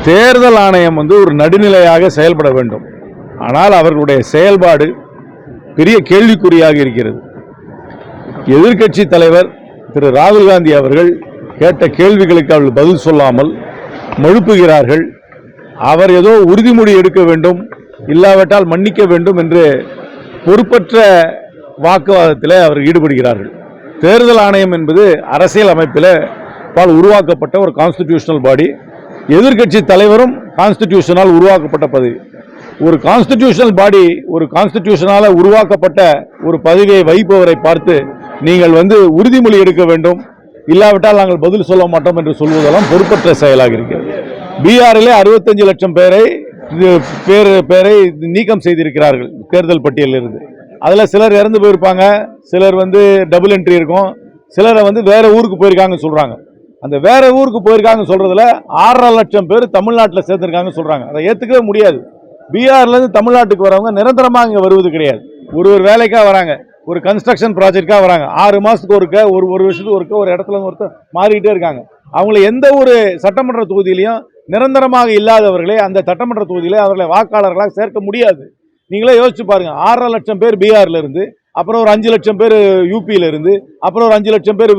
தேர்தல் ஆணையம் ஒரு நடுநிலையாக செயல்பட வேண்டும். ஆனால் அவர்களுடைய செயல்பாடு பெரிய கேள்விக்குறியாக இருக்கிறது. எதிர்க்கட்சி தலைவர் திரு ராகுல் காந்தி அவர்கள் கேட்ட கேள்விகளுக்கு அவர்கள் பதில் சொல்லாமல் மழுப்புகிறார்கள். அவர் ஏதோ உறுதிமொழி எடுக்க வேண்டும், இல்லாவிட்டால் மன்னிக்க வேண்டும் என்று பொறுப்பற்ற வாக்குவாதத்தில் அவர் ஈடுபடுகிறார்கள். தேர்தல் ஆணையம் என்பது அரசியல் அமைப்பில் உருவாக்கப்பட்ட ஒரு கான்ஸ்டிடியூஷனல் பாடி. எதிர்க்கட்சி தலைவரும் கான்ஸ்டிடியூஷனால் உருவாக்கப்பட்ட பதவி. ஒரு கான்ஸ்டிடியூஷனல் பாடி, ஒரு கான்ஸ்டிடியூஷனால உருவாக்கப்பட்ட ஒரு பதவியை வகிப்பவரை பார்த்து நீங்கள் உறுதிமொழி எடுக்க வேண்டும், இல்லாவிட்டால் நாங்கள் பதில் சொல்ல மாட்டோம் என்று சொல்வதெல்லாம் பொறுப்பற்ற செயலாக இருக்கிறது. பீகாரிலே 65 லட்சம் பேரை நீக்கம் செய்திருக்கிறார்கள் தேர்தல் பட்டியலில் இருந்து. அதில் சிலர் இறந்து போயிருப்பாங்க, சிலர் டபுள் என்ட்ரி இருக்கும், சிலரை வேற ஊருக்கு போயிருக்காங்க சொல்றாங்க. அந்த வேற ஊருக்கு போயிருக்காங்க சொல்றதுல 6.5 லட்சம் பேர் தமிழ்நாட்டில் சேர்ந்திருக்காங்க சொல்றாங்க. அதை ஏற்றுக்கவே முடியாது. பீகார்ல இருந்து தமிழ்நாட்டுக்கு வரவங்க நிரந்தரமாக இங்கே வருவது கிடையாது. ஒரு வேலைக்காக வராங்க, ஒரு கன்ஸ்ட்ரக்ஷன் ப்ராஜெக்டாக வராங்க. 6 மாசத்துக்கு ஒருக்க, ஒரு வருஷத்துக்கு ஒருக்க ஒரு இடத்துல ஒருத்தர் மாறிக்கிட்டே இருக்காங்க. அவங்கள எந்த ஒரு சட்டமன்ற தொகுதியிலையும் நிரந்தரமாக இல்லாதவர்களை அந்த சட்டமன்ற தொகுதியில அவர்களை வாக்காளர்களாக சேர்க்க முடியாது. நீங்களே யோசிச்சு பாருங்க. 6.5 லட்சம் பேர் பீகார்ல இருந்து, அப்புறம் ஒரு 5 லட்சம் பேர் யூபியில இருந்து, அப்புறம் ஒரு 5 லட்சம் பேர்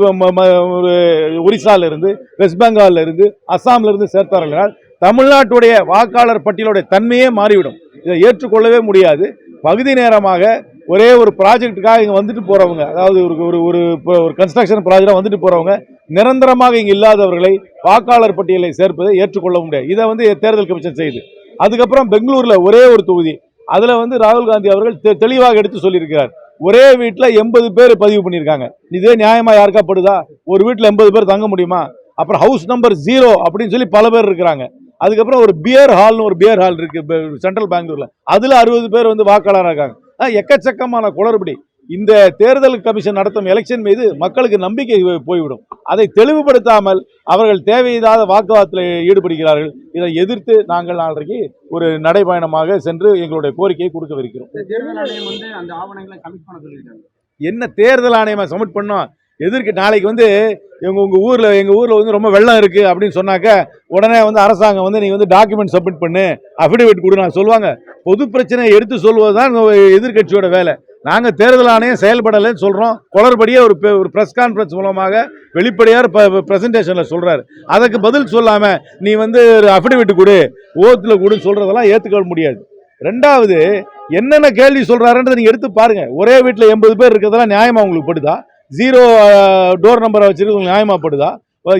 ஒரிசால இருந்து, வெஸ்ட் பெங்கால்ல இருந்து, அஸ்ஸாம்ல இருந்து சேர்த்தார்கள். தமிழ்நாட்டுடைய வாக்காளர் பட்டியலுடைய தன்மையே மாறிவிடும். இதை ஏற்றுக்கொள்ளவே முடியாது. பகுதி நேரமாக ஒரே ஒரு ப்ராஜெக்டுக்காக இங்கே வந்துட்டு போறவங்க, அதாவது ஒரு கன்ஸ்ட்ரக்ஷன் ப்ராஜெக்டாக வந்துட்டு போறவங்க நிரந்தரமாக இங்கே இல்லாதவர்களை வாக்காளர் பட்டியலை சேர்ப்பதை ஏற்றுக்கொள்ள முடியாது. இதை தேர்தல் கமிஷன் செய்யுது. அதுக்கப்புறம் பெங்களூர்ல ஒரே ஒரு தொகுதி, அதுல ராகுல் காந்தி அவர்கள் தெளிவாக எடுத்து சொல்லியிருக்கிறார். ஒரே வீட்டில் 80 பேர் பதிவு பண்ணியிருக்காங்க. இதே நியாயமா யாருக்கா படுதா? ஒரு வீட்டில் 80 பேர் தங்க முடியுமா? அப்புறம் ஹவுஸ் நம்பர் 0 அப்படின்னு சொல்லி பல பேர் இருக்கிறாங்க. அதுக்கப்புறம் ஒரு பியர் ஹால் இருக்கு சென்ட்ரல் பெங்களூர்ல, அதுல 60 பேர் வாக்காளராக இருக்காங்க. எக்கச்சக்கமான குளறுபடி. இந்த தேர்தல் கமிஷன் நடத்தும் எலெக்ஷன் மீது மக்களுக்கு நம்பிக்கை போய்விடும். அதை தெளிவுபடுத்தாமல் அவர்கள் தேவையில்லாத வாக்குவாதத்தில் ஈடுபடுகிறார்கள். இதை எதிர்த்து நாங்கள் நாளைக்கு ஒரு நடைபயணமாக சென்று எங்களுடைய கோரிக்கையை கொடுக்கவிருக்கிறோம். என்ன தேர்தல் ஆணையமா சப்மிட் பண்ணோம்? எதிர்க்கு நாளைக்கு எங்க ஊர்ல ரொம்ப வெள்ளம் இருக்கு அப்படின்னு சொன்னாக்க உடனே அரசாங்கம் நீங்க டாக்குமெண்ட் சப்மிட் பண்ணு, அபிடவிட் கொடு நான் சொல்லுவாங்க. பொது பிரச்சனையை எடுத்து சொல்வதுதான் எதிர்கட்சியோட வேலை. நாங்க தேர்தல் ஆணையம் செயல்படலைன்னு சொல்றோம். குளறுபடியே ஒரு பிரஸ் கான்ஃபரன்ஸ் மூலமாக வெளிப்படையாக பிரசன்டேஷன்ல சொல்றாரு. அதுக்கு பதில் சொல்லாம நீ அபிடவிட் கொடு, ஓத்துல கொடுன்னு சொல்றதெல்லாம் ஏத்துக்க முடியாது. ரெண்டாவது, என்னென்ன கேள்வி சொல்றாருன்றதை நீங்க எடுத்து பாருங்க. ஒரே வீட்டுல 80 பேர் இருக்கிறதெல்லாம் நியாயமா உங்களுக்கு படுதா? 0 டோர் நம்பரை வச்சிருக்கு நியாயமாப்படுதா?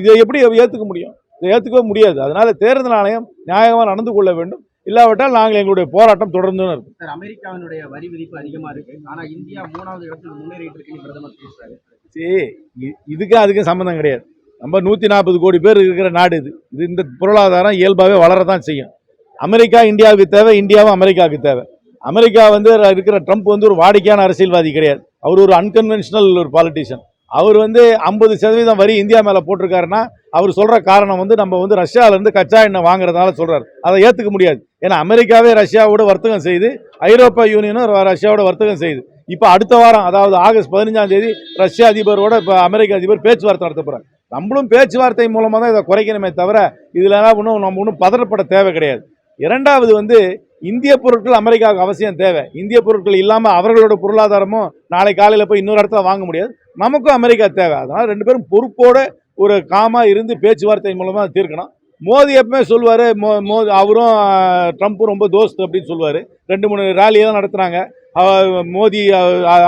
இதை எப்படி ஏற்றுக்க முடியும்? இதை ஏற்றுக்கவே முடியாது. அதனால தேர்தல் ஆணையம் நியாயமாக நடந்து கொள்ள வேண்டும். இல்லாவிட்டால் நாங்கள் எங்களுடைய போராட்டம் தொடர்ந்து இருக்கும். சார், அமெரிக்காவினுடைய வரி விதிப்பு அதிகமா இருக்கு, ஆனா இந்தியா 3வது இடத்துல முன்னேறிட்டு இருக்குன்னு பிரதமர் பேசுறாரு. அதுக்கும் சம்பந்தம் கிடையாது. நம்ம 140 கோடி பேர் இருக்கிற நாடு இது. இந்த பொருளாதாரம் இயல்பாகவே வளரத்தான் செய்யும். அமெரிக்கா இந்தியாவுக்கு தேவை, இந்தியாவும் அமெரிக்காவுக்கு தேவை. அமெரிக்கா இருக்கிற ட்ரம்ப் ஒரு வாடிக்கையான அரசியல்வாதி கிடையாது. அவர் ஒரு அன்கன்வென்ஷனல் ஒரு பாலிட்டிஷியன். அவர் 50% வரி இந்தியா மேல போட்டிருக்காருன்னா அவர் சொல்ற காரணம் நம்ம ரஷ்யால இருந்து கச்சா எண்ணெய் வாங்குறதால சொல்றாரு. அதை ஏத்துக்க முடியாது. ஏன்னா அமெரிக்காவே ரஷ்யாவோட வர்த்தகம் செய்து, ஐரோப்பா யூனியனும் ரஷ்யாவோட வர்த்தகம் செய்யுது. இப்ப அடுத்த வாரம், அதாவது ஆகஸ்ட் 15ஆம் தேதி ரஷ்ய அதிபரோட அமெரிக்க அதிபர் பேச்சுவார்த்தை நடத்த போறாங்க. நம்மளும் பேச்சுவார்த்தை மூலமா தான் இதை குறைக்கணுமே தவிர இதுல நம்ம ஒன்றும் பதறப்பட தேவை கிடையாது. இரண்டாவது, இந்திய பொருட்கள் அமெரிக்காவுக்கு அவசியம் தேவை. இந்திய பொருட்கள் இல்லாம அவர்களோட பொருளாதாரமும் நாளை காலையில போய் இன்னொரு இடத்துல வாங்க முடியாது. நமக்கும் அமெரிக்கா தேவை. அதனால 2 பேரும் பொறுப்போட ஒரு காமா இருந்து பேச்சுவார்த்தை மூலமா தீர்க்கணும். மோடி எப்பவுமே சொல்லுவாரு, அவரும் ட்ரம்ப்பும் ரொம்ப தோஸ்த் அப்படின்னு சொல்லுவாரு. 2-3 ரேலியை தான் நடத்துறாங்க. மோடி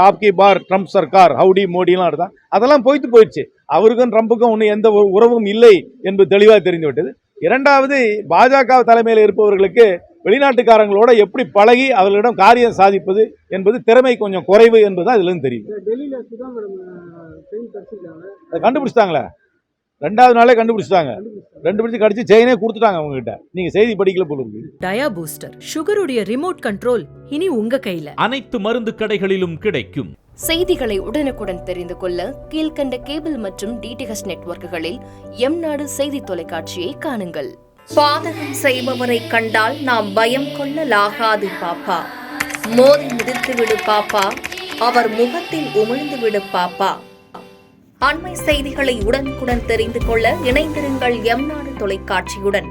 ஆப்கி பார் ட்ரம்ப் சர்க்கார், ஹவுடி மோடிலாம் நடத்தான். அதெல்லாம் போயிடுச்சு. அவருக்கும் ட்ரம்புக்கும் ஒன்றும் எந்த உறவும் இல்லை என்பது தெளிவாக தெரிந்து விட்டது. இரண்டாவது, பாஜக தலைமையில் இருப்பவர்களுக்கு வெளிநாட்டுக்காரங்களோட எப்படி பழகி அவர்களிடம் காரியம் சாதிப்பது என்பது திறமை கொஞ்சம் குறைவு என்பதுதான் இதுல இருந்து தெரியும். கண்டுபிடிச்சிட்டாங்களே, 2வது நாளே கண்டுபிடிச்சிட்டாங்க. 2 பிடிச்சு கடிச்சு செயினே கொடுத்துட்டாங்க அவங்க கிட்ட. நீங்க செய்தி படிக்கல போல இருக்கு. டயா பூஸ்டர் சுகருடைய ரிமோட் கண்ட்ரோல் இனி உங்க கையில. அனைத்து மருந்து கடைகளிலும் கிடைக்கும். செய்திகளை உடனுக்குடன் தெரிந்து கொள்ள கீழ்கண்ட கேபிள் மற்றும் டிடிஎச் நெட்வொர்க்குகளில் எம்நாடு செய்தி தொலைக்காட்சியை காணுங்கள். பாதகம் செய்பவரை கண்டால் நாம் பயம் கொள்ளலாகாது பாப்பா. மோதி மிதித்து விடு பாப்பா, அவர் முகத்தில் உமிழ்ந்து விடு பாப்பா. அண்மை செய்திகளை உடனுக்குடன் தெரிந்து கொள்ள இணைந்திருங்கள் எம்நாடு தொலைக்காட்சியுடன்.